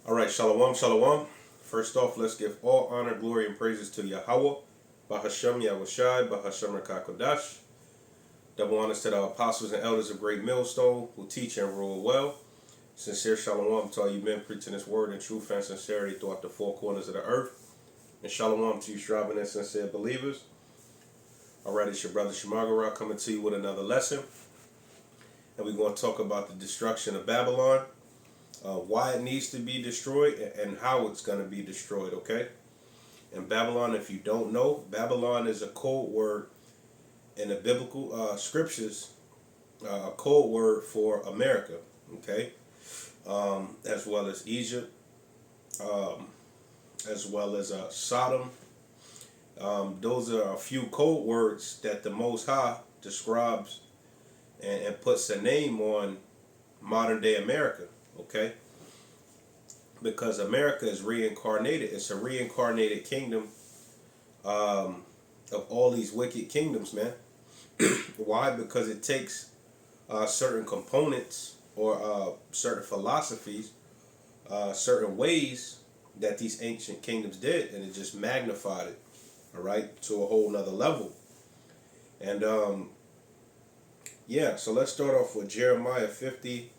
All right, shalom, shalom. First off, let's give all honor, glory, and praises to Yahweh, Bahashem Yahushai, Bahashem Rakakodash. Double honors to the apostles and elders of Great Millstone who teach and rule well. Sincere shalom to all you men preaching this word in truth and sincerity throughout the four corners of the earth. And shalom to you striving and sincere believers. All right, it's your brother Shemagara coming to you with another lesson. And we're going to talk about the destruction of Babylon. Why it needs to be destroyed and how it's going to be destroyed, okay? And Babylon, if you don't know, Babylon is a code word in the biblical scriptures, a code word for America, okay? As well as Egypt, as well as Sodom. Those are a few code words that the Most High describes and puts a name on modern day America. Okay, because America is reincarnated. It's a reincarnated kingdom of all these wicked kingdoms, man. Why? Because it takes certain components or certain philosophies, certain ways that these ancient kingdoms did, and it just magnified it, all right, to a whole nother level. And yeah, so let's start off with Jeremiah 50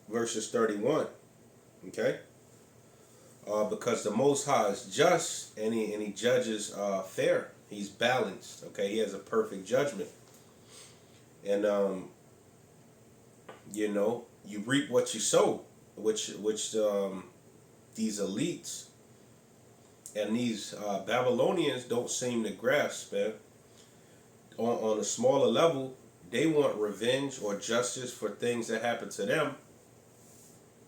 verses 31, okay? Because the Most High is just and he judges fair. He's balanced, okay? He has a perfect judgment. And, you reap what you sow, which these elites and these Babylonians don't seem to grasp, man. On a smaller level, they want revenge or justice for things that happen to them.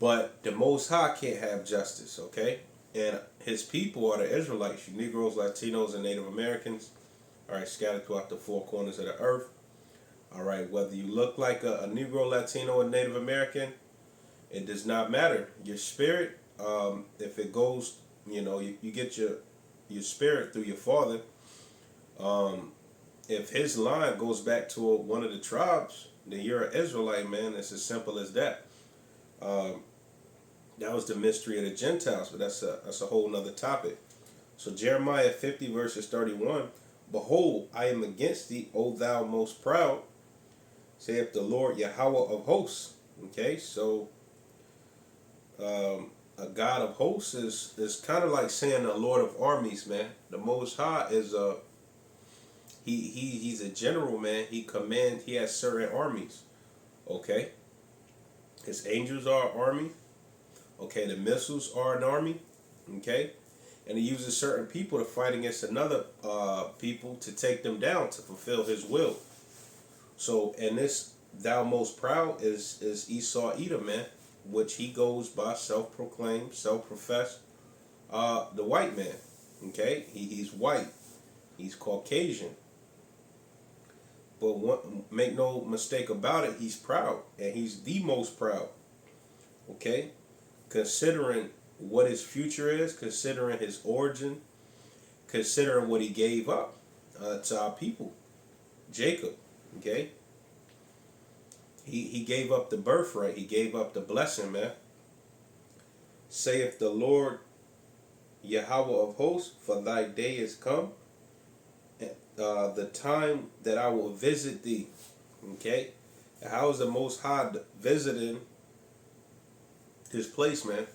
But the Most High can't have justice, okay? And his people are the Israelites, you Negroes, Latinos, and Native Americans, all right, scattered throughout the four corners of the earth. All right, whether you look like a Negro, Latino, or Native American, it does not matter. Your spirit, if it goes, you get your spirit through your father. If his line goes back to one of the tribes, then you're an Israelite, man. It's as simple as that. That was the mystery of the Gentiles, but that's a whole nother topic. So Jeremiah 50 verses 31, behold, I am against thee, O thou most proud, saith the Lord Yahweh of hosts. Okay, so a God of hosts is kind of like saying the Lord of armies, man. The Most High is he's a general, man. He has certain armies. Okay, his angels are an army. Okay, the missiles are an army, okay? And he uses certain people to fight against another people to take them down to fulfill his will. So, and this thou most proud is Esau Edom, man, which he goes by self-proclaimed, self-professed, the white man, okay? He's white. He's Caucasian. But make no mistake about it, he's proud, and he's the most proud, okay? Considering what his future is, considering his origin, considering what he gave up to our people, Jacob, okay? He gave up the birthright. He gave up the blessing, man. Saith the Lord Yahweh of hosts, for thy day is come, the time that I will visit thee, okay? How is the Most High visiting his place, man?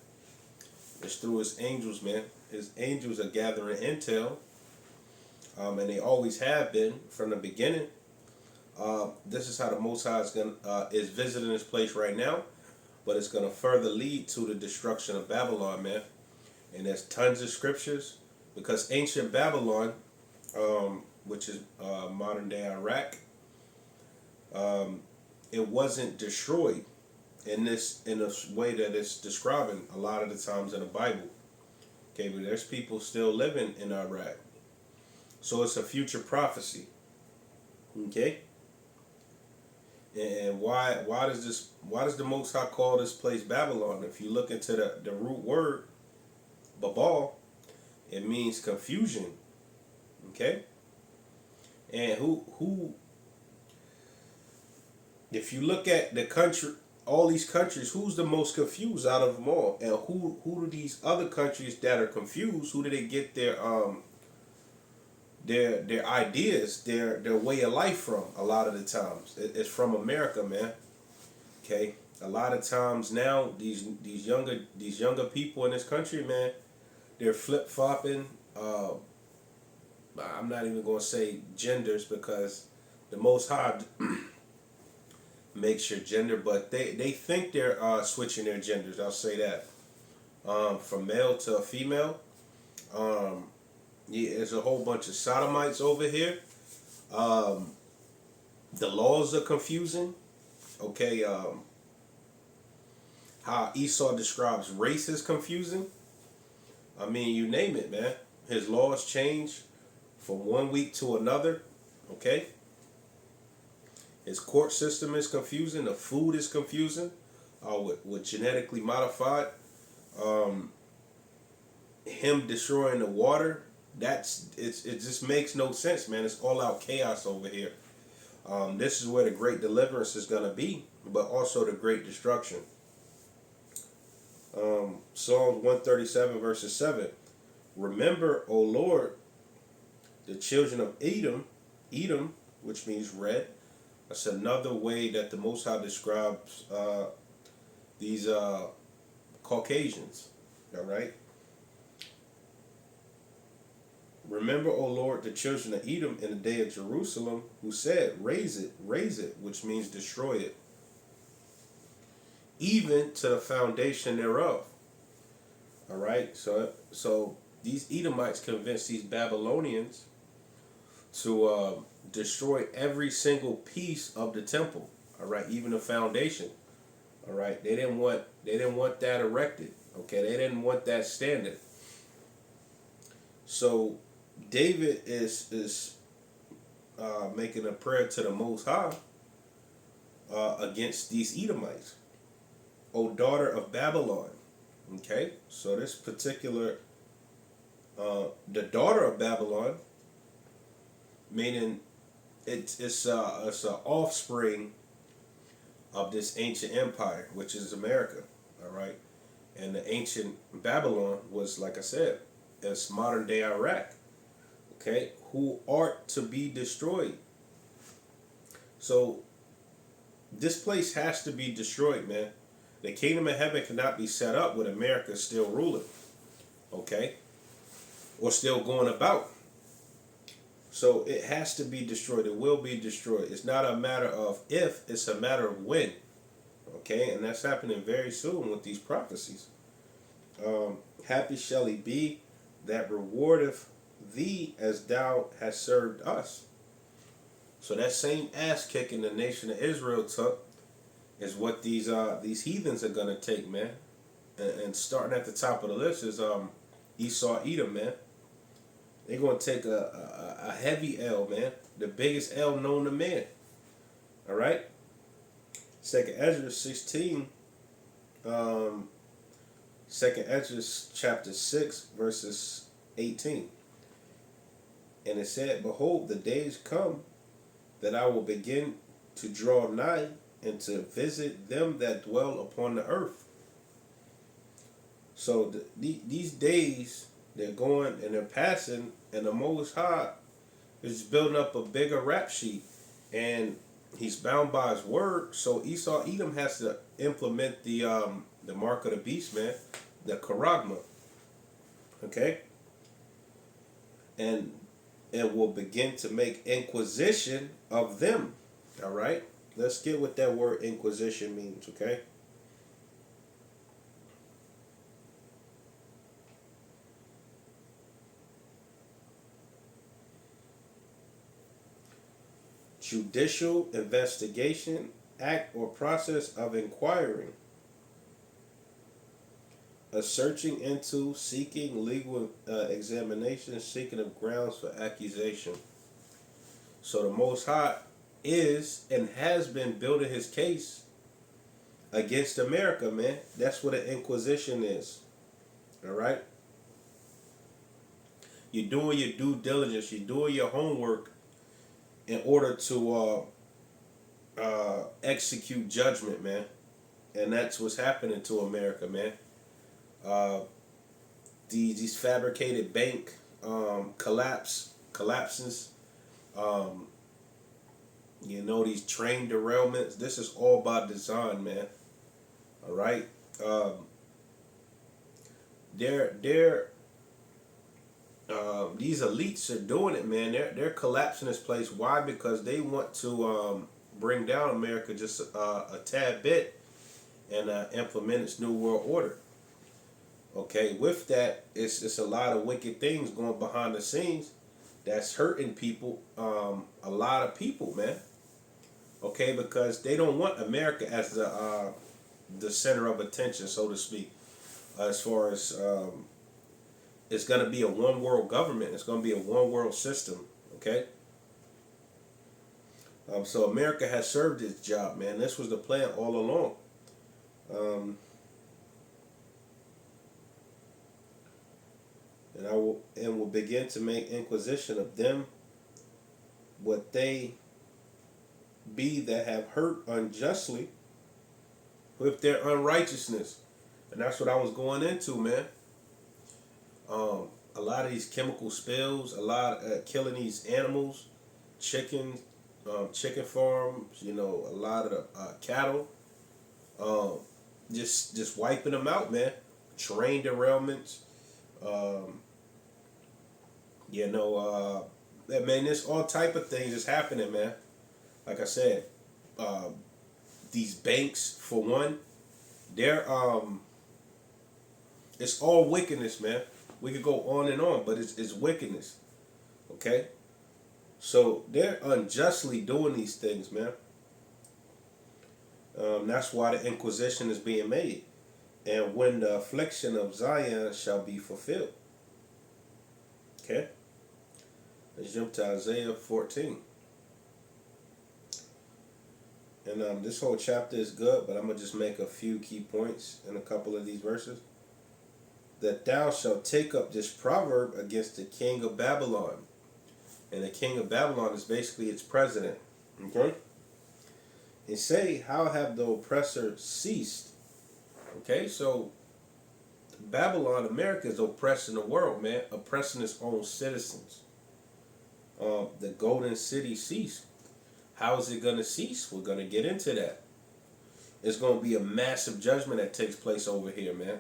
It's through his angels, man. His angels are gathering intel, and they always have been from the beginning. This is how the Most High is visiting this place right now, but it's gonna further lead to the destruction of Babylon, man. And there's tons of scriptures because ancient Babylon, which is modern day Iraq, it wasn't destroyed in a way that it's describing a lot of the times in the Bible. Okay, but there's people still living in Iraq. So it's a future prophecy. Okay? And why does the Most High call this place Babylon? If you look into the root word, Babal, it means confusion. Okay? And who if you look at the country all these countries, who's the most confused out of them all? And who do these other countries that are confused? Who do they get their ideas, their way of life from? A lot of the times, it's from America, man. Okay, a lot of times now, these younger people in this country, man, they're flip flopping. I'm not even gonna say genders because the Most High makes your gender, but they think they're switching their genders. I'll say that. From male to female. Yeah, there's a whole bunch of sodomites over here. Um, the laws are confusing. Okay, how Esau describes race is confusing. I mean, you name it, man. His laws change from one week to another. Okay. His court system is confusing. The food is confusing. With genetically modified. Him destroying the water. It just makes no sense, man. It's all out chaos over here. This is where the great deliverance is gonna be, but also the great destruction. Psalms 137 verses 7. Remember, O Lord, the children of Edom, which means red. That's another way that the Most High describes these Caucasians. All right. Remember, O Lord, the children of Edom in the day of Jerusalem, who said, raise it, which means destroy it, even to the foundation thereof. All right. So these Edomites convinced these Babylonians to destroy every single piece of the temple. All right, even the foundation. All right, they didn't want that erected. Okay, they didn't want that standing. So David is making a prayer to the Most High against these Edomites. O daughter of Babylon. Okay, so this particular the daughter of Babylon, meaning it's an offspring of this ancient empire, which is America. All right, and the ancient Babylon was, like I said, it's modern day Iraq. Okay, who are to be destroyed. So this place has to be destroyed, man. The kingdom of heaven cannot be set up with America still ruling. Okay, or still going about. So it has to be destroyed. It will be destroyed. It's not a matter of if, it's a matter of when. Okay, and that's happening very soon with these prophecies. Happy shall he be that rewardeth thee as thou hast served us. So that same ass kicking the nation of Israel took is what these heathens are gonna take, man. And starting at the top of the list is Esau, Edom, man. They're gonna take a heavy L, man. The biggest L known to man. All right. Second Ezra 16. Second Ezra chapter 6 verses 18. And it said, behold, the days come that I will begin to draw nigh and to visit them that dwell upon the earth. So these days, they're going and they're passing, and the Most High is building up a bigger rap sheet, and he's bound by his word. So Esau Edom has to implement the mark of the beast, man, the charagma. Okay, and it will begin to make inquisition of them. All right, let's get what that word inquisition means. Okay. Judicial investigation, act or process of inquiring, a searching into, seeking legal examination, seeking of grounds for accusation. So the Most High is and has been building his case against America, man. That's what an inquisition is. All right? You're doing your due diligence. You're doing your homework in order to execute judgment, man. and that's what's happening to America, man. Uh, these fabricated bank collapses. Um, these train derailments. This is all by design, man. All right. Um, they're these elites are doing it, man. They're collapsing this place. Why? Because they want to bring down America just a tad bit and implement its new world order. Okay, with that, it's a lot of wicked things going behind the scenes that's hurting people, a lot of people, man. Okay, because they don't want America as the center of attention, so to speak. As far as it's going to be a one world government, it's going to be a one world system. Okay. So America has served its job, man. This was the plan all along. Um, and will begin to make inquisition of them what they be that have hurt unjustly with their unrighteousness. And that's what I was going into, man. A lot of these chemical spills, a lot of killing these animals, chickens, chicken farms, a lot of the cattle, um, just wiping them out, man. Train derailments, um, man, there's all type of things that's happening, man. Like I said, uh, these banks, for one, they're it's all wickedness, man. We could go on and on, but it's wickedness. Okay? So they're unjustly doing these things, man. That's why the Inquisition is being made. And when the affliction of Zion shall be fulfilled. Okay? Let's jump to Isaiah 14. And this whole chapter is good, but I'm going to just make a few key points in a couple of these verses. That thou shalt take up this proverb against the king of Babylon. And the king of Babylon is basically its president. Okay? And say, how have the oppressor ceased? Okay, so Babylon, America is oppressing the world, man. Oppressing its own citizens. The golden city ceased. How is it going to cease? We're going to get into that. It's going to be a massive judgment that takes place over here, man.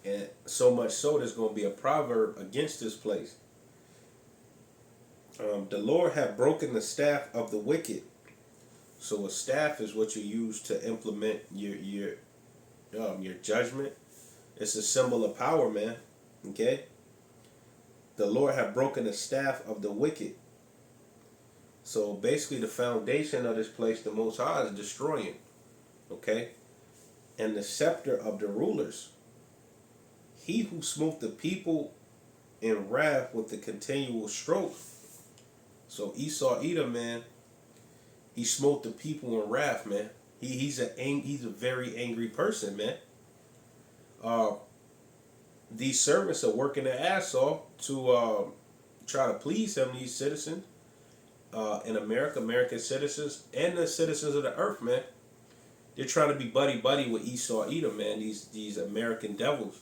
And so much so, there's going to be a proverb against this place. The Lord hath broken the staff of the wicked. So a staff is what you use to implement your judgment. It's a symbol of power, man. Okay? The Lord hath broken the staff of the wicked. So basically the foundation of this place, the Most High, is destroying. Okay? And the scepter of the rulers. He who smote the people in wrath with the continual stroke. So Esau Edom, man, he smote the people in wrath, man. He's a very angry person, man. These servants are working their ass off to try to please him, these citizens in America, American citizens, and the citizens of the earth, man. They're trying to be buddy with Esau Edom, man. These American devils,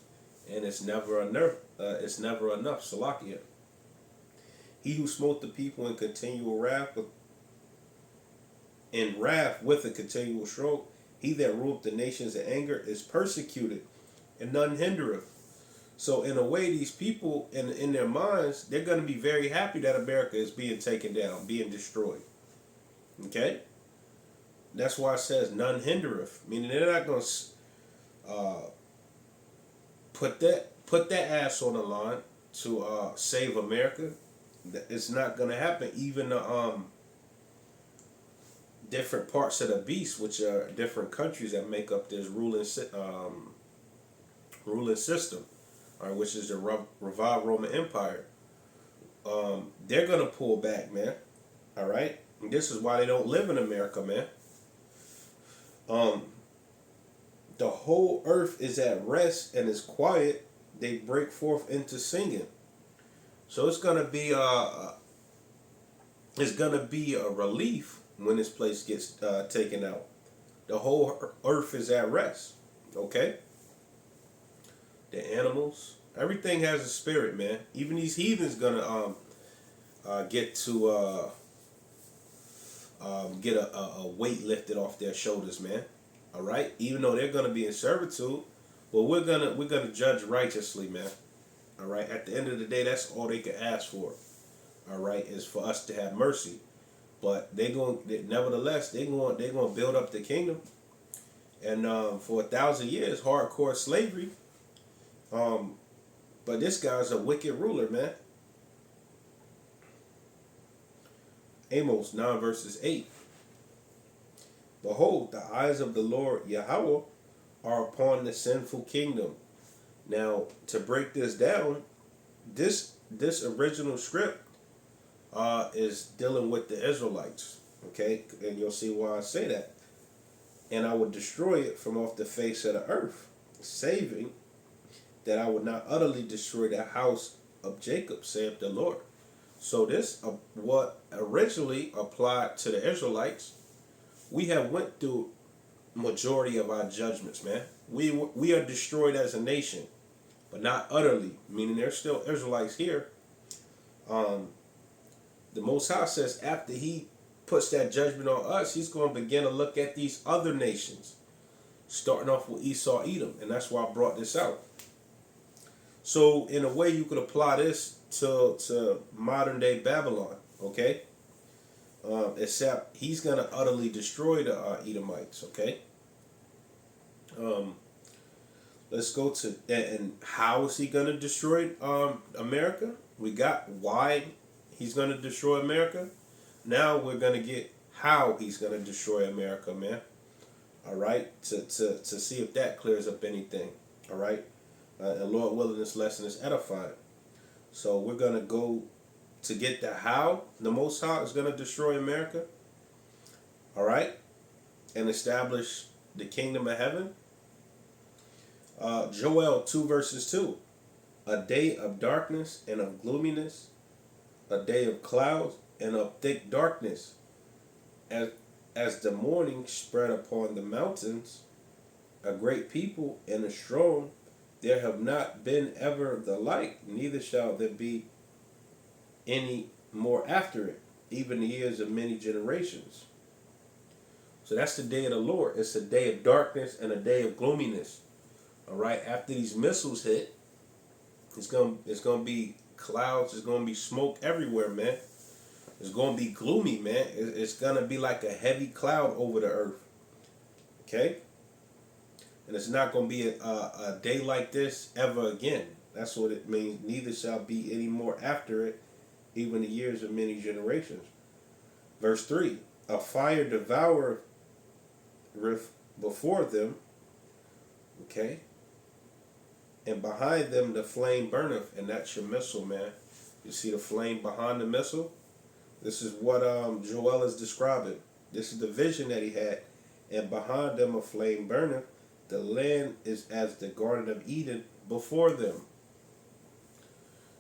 and it's never enough. It's never enough. Salakia. He who smote the people in continual wrath with a continual stroke, he that ruled the nations in anger is persecuted, and none hindereth. So in a way, these people in their minds, they're going to be very happy that America is being taken down, being destroyed. Okay? That's why it says none hindereth, meaning they're not going to put that ass on the line to save America. It's not going to happen. Even the different parts of the beast, which are different countries that make up this ruling system, all right, which is the revived Roman Empire. They're going to pull back, man. All right? And this is why they don't live in America, man. The whole earth is at rest and is quiet. They break forth into singing. So it's gonna be a relief when this place gets taken out. the whole earth is at rest. Okay? The animals, everything has a spirit, man. Even these heathens gonna get to get a weight lifted off their shoulders, man. All right, even though they're gonna be in servitude, but we're gonna judge righteously, man. All right. At the end of the day, that's all they can ask for. All right, is for us to have mercy. But nevertheless, they gonna build up the kingdom, and for 1,000 years, hardcore slavery. But this guy's a wicked ruler, man. Amos 9 verses 8. Behold, the eyes of the Lord Yahweh are upon the sinful kingdom. Now, to break this down, this original script is dealing with the Israelites. Okay, and you'll see why I say that. And I would destroy it from off the face of the earth, saving that I would not utterly destroy the house of Jacob, saith the Lord. So this, what originally applied to the Israelites, we have went through majority of our judgments, man. We are destroyed as a nation, but not utterly, meaning there's still Israelites here. The Most High says after he puts that judgment on us, he's going to begin to look at these other nations, starting off with Esau, Edom, and that's why I brought this out. So in a way, you could apply this to modern day Babylon, okay? Except he's going to utterly destroy the Edomites, okay? Let's go to, and how is he going to destroy America? We got why he's going to destroy America. Now we're going to get how he's going to destroy America, man. All right? To see if that clears up anything. All right? And Lord willing, this lesson is edifying. So we're going to go to get the how the Most High is going to destroy America. All right? And establish the kingdom of heaven. Joel 2 verses 2. A day of darkness and of gloominess, a day of clouds and of thick darkness, as the morning spread upon the mountains, a great people and a strong, there have not been ever the like, neither shall there be any more after it, even the years of many generations. So that's the day of the Lord. It's a day of darkness and a day of gloominess. All right, after these missiles hit, it's gonna be clouds. It's gonna be smoke everywhere, man. It's gonna be gloomy, man. It's gonna be like a heavy cloud over the earth. Okay, and it's not gonna be a day like this ever again. That's what it means. Neither shall be any more after it, even the years of many generations. Verse 3: a fire devoureth before them. Okay. And behind them the flame burneth, and that's your missile, man. You see the flame behind the missile? This is what Joel is describing. This is the vision that he had. And behind them a flame burneth. The land is as the Garden of Eden before them.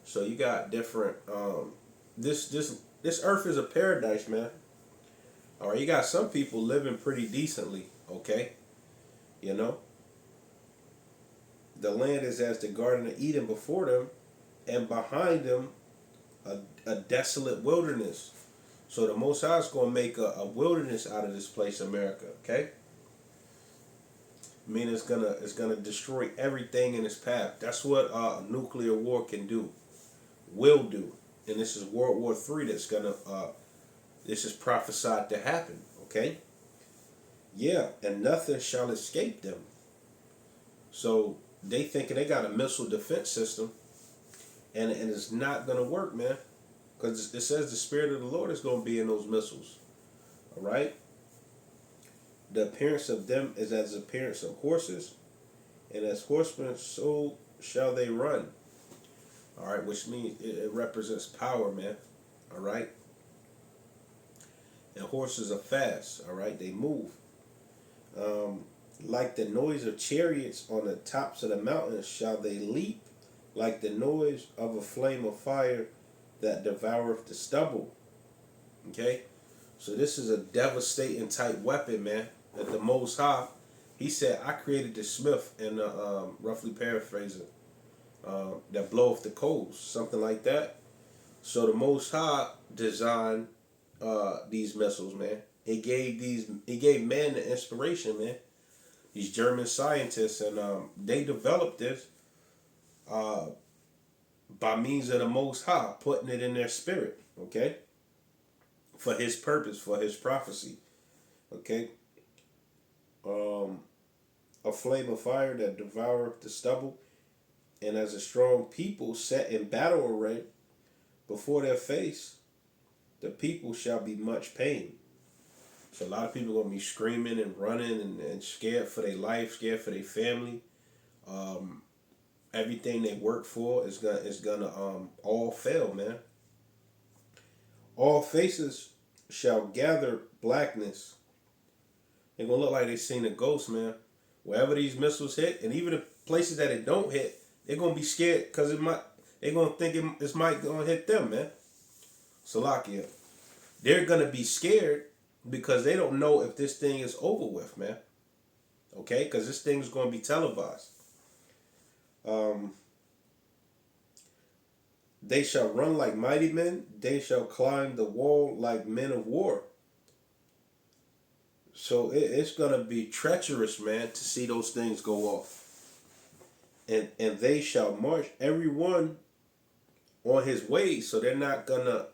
So you got different. This earth is a paradise, man. All right, you got some people living pretty decently. Okay, you know. The land is as the Garden of Eden before them, and behind them a desolate wilderness. So the Most High is going to make a wilderness out of this place, America. Okay, I mean it's gonna destroy everything in its path. That's what nuclear war can do, will do, and this is World War III. This is prophesied to happen. Okay, yeah, and nothing shall escape them. So they thinking they got a missile defense system, and it's not going to work, man. Because it says the Spirit of the Lord is going to be in those missiles. All right? The appearance of them is as the appearance of horses, and as horsemen, so shall they run. All right? Which means it represents power, man. All right? And horses are fast. All right? They move. Like the noise of chariots on the tops of the mountains shall they leap, like the noise of a flame of fire that devoureth the stubble. Okay? So this is a devastating type weapon, man. that the Most High, he said, I created the smith, and roughly paraphrasing, that bloweth the coals, something like that. So the Most High designed these missiles, man. He gave man the inspiration, man. These German scientists, and they developed this uh, by means of the Most High, putting it in their spirit, okay, for His purpose, for His prophecy, okay. Um, a flame of fire that devoureth the stubble, and as a strong people set in battle array before their face, the people shall be much pain. So a lot of people are gonna be screaming and running and scared for their life, scared for their family. Um, Everything they work for is gonna all fail, man. All faces shall gather blackness. They're gonna look like they seen a ghost, man. Wherever these missiles hit, and even the places that it don't hit, they're gonna be scared because it might. They're gonna think it might gonna hit them, man. Salakia. They're gonna be scared because they don't know if this thing is over with, man. Okay, because this thing is gonna be televised. Um, they shall run like mighty men. They shall climb the wall like men of war. So it's gonna be treacherous, man, to see those things go off. And they shall march every one on his ways. So they're not gonna,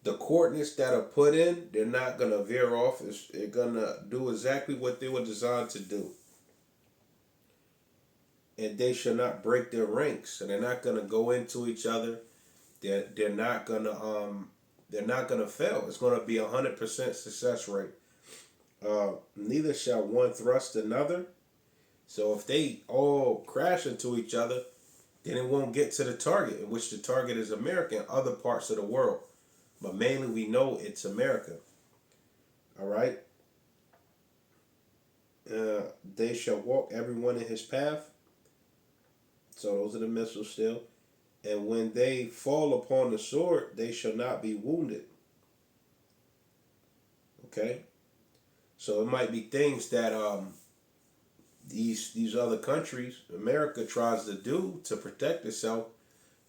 the coordinates that are put in, they're not gonna veer off. They're gonna do exactly what they were designed to do. And they shall not break their ranks. So they're not gonna go into each other. They're not gonna fail. It's gonna be 100% success rate. Neither shall one thrust another. So if they all crash into each other, then it won't get to the target, in which the target is America and other parts of the world. But mainly we know it's America. All right? They shall walk everyone in his path. So those are the missiles still. And when they fall upon the sword, they shall not be wounded. Okay? So it might be things that these other countries, America tries to do to protect itself,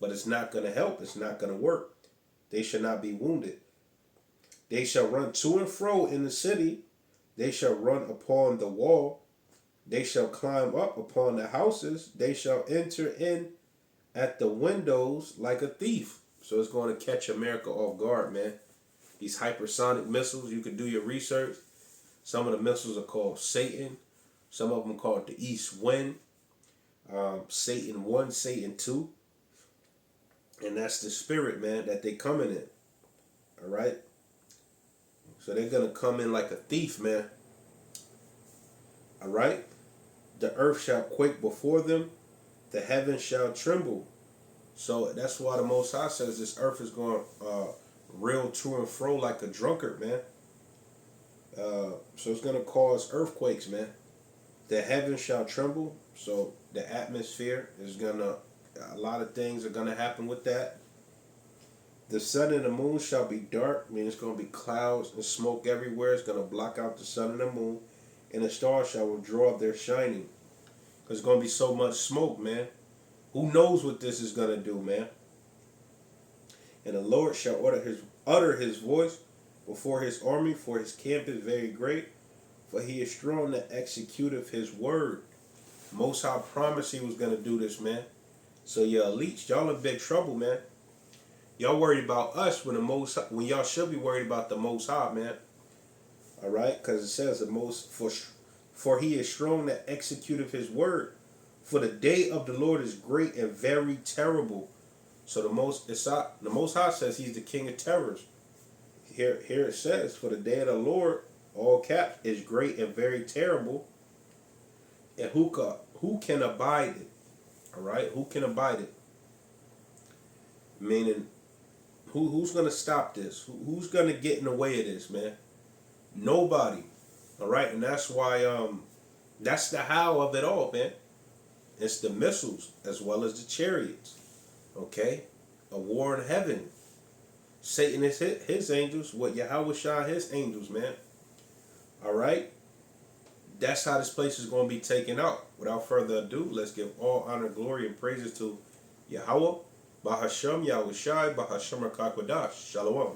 but it's not going to help. It's not going to work. They shall not be wounded. They shall run to and fro in the city. They shall run upon the wall. They shall climb up upon the houses. They shall enter in at the windows like a thief. So it's going to catch America off guard, man. These hypersonic missiles, you can do your research. Some of the missiles are called Satan. Some of them are called the East Wind. Satan 1, Satan 2. And that's the spirit, man, that they coming in. All right? So they're going to come in like a thief, man. All right? The earth shall quake before them. The heavens shall tremble. So that's why the Most High says this earth is going reel to and fro like a drunkard, man. So it's going to cause earthquakes, man. The heavens shall tremble. So the atmosphere is going to, a lot of things are going to happen with that. The sun and the moon shall be dark. I mean, it's going to be clouds and smoke everywhere. It's going to block out the sun and the moon. And the stars shall withdraw up their shining. There's going to be so much smoke, man. Who knows what this is going to do, man? And the Lord shall utter his voice before his army, for his camp is very great. For he is strong that executeth his word. Most High promised he was going to do this, man. So your elites, y'all in big trouble, man. Y'all worried about us when y'all should be worried about the Most High, man. All right, because it says for he is strong that executeth his word. For the day of the Lord is great and very terrible. So the Most High says he's the king of terrors. Here it says, for the day of the Lord, all caps, is great and very terrible. And who can abide it? All right, who can abide it? Meaning, who's gonna stop this? Who's gonna get in the way of this, man? Nobody. All right, and that's why that's the how of it all, man. It's the missiles as well as the chariots. Okay, a war in heaven. Satan is his angels. What Yahweh Shah his angels, man. All right? That's how this place is going to be taken out. Without further ado, let's give all honor, glory, and praises to Yahweh, Bahashem Yahushai, Bahashem Rakakwadash. Shalom.